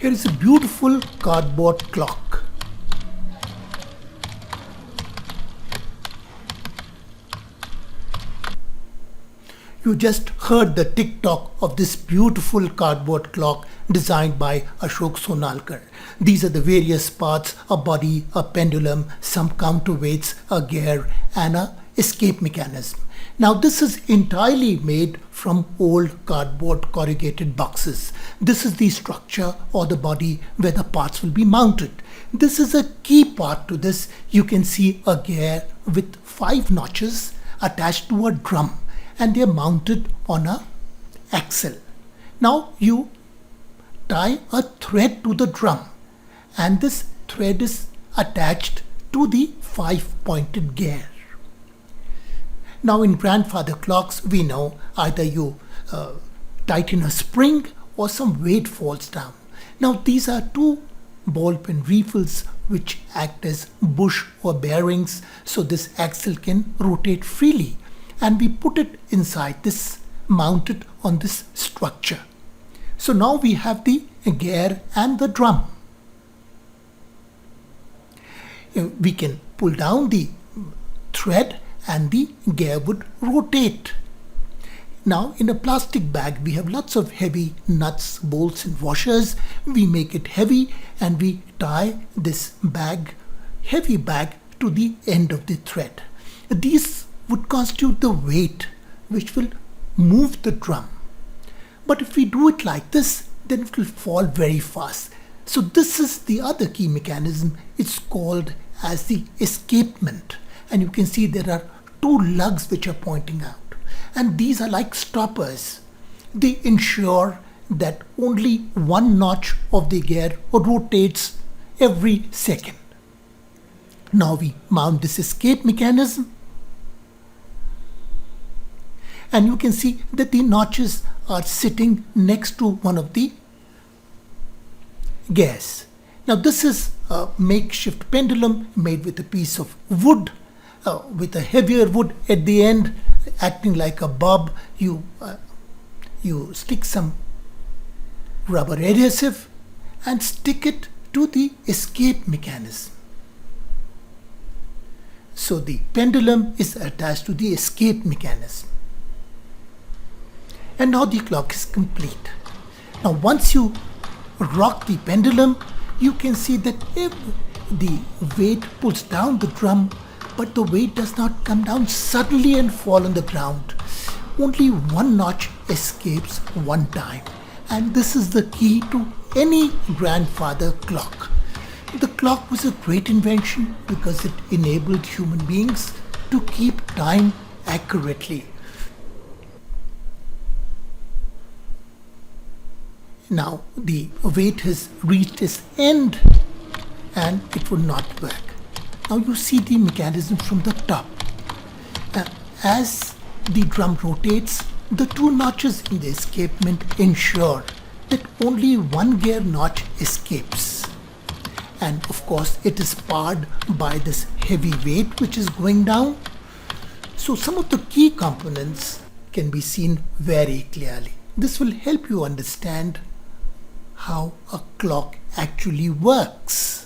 Here is a beautiful cardboard clock. You just heard the tick-tock of this beautiful cardboard clock designed by Ashok Sonalkar. These are the various parts: a body, a pendulum, some counterweights, a gear, and a escape mechanism. Now this is entirely made from old cardboard corrugated boxes. This is the structure or the body where the parts will be mounted. This is a key part to this. You can see a gear with 5 notches attached to a drum, and they are mounted on a axle. Now you tie a thread to the drum, and this thread is attached to the 5-pointed gear. Now in grandfather clocks, we know either you tighten a spring or some weight falls down. Now these are 2 ball peen refills which act as bush or bearings, so this axle can rotate freely, and we put it inside this, mounted on this structure. So now we have the gear and the drum. We can pull down the thread and the gear would rotate. Now in a plastic bag we have lots of heavy nuts, bolts and washers. We make it heavy and we tie this heavy bag to the end of the thread. These would constitute the weight which will move the drum. But if we do it like this, then it will fall very fast. So this is the other key mechanism. It's called as the escapement. And you can see there are 2 lugs which are pointing out, and these are like stoppers. They ensure that only 1 notch of the gear rotates every second. Now we mount this escape mechanism, and you can see that the notches are sitting next to one of the gears. Now this is a makeshift pendulum made with a piece of wood, with a heavier wood at the end, acting like a bob. You stick some rubber adhesive and stick it to the escape mechanism. So the pendulum is attached to the escape mechanism. And now the clock is complete. Now once you rock the pendulum, you can see that if the weight pulls down the drum, but the weight does not come down suddenly and fall on the ground. Only 1 notch escapes 1 time. And this is the key to any grandfather clock. The clock was a great invention because it enabled human beings to keep time accurately. Now the weight has reached its end and it will not work. Now you see the mechanism from the top. As the drum rotates, the 2 notches in the escapement ensure that only 1 gear notch escapes. And of course it is powered by this heavy weight which is going down. So some of the key components can be seen very clearly. This will help you understand how a clock actually works.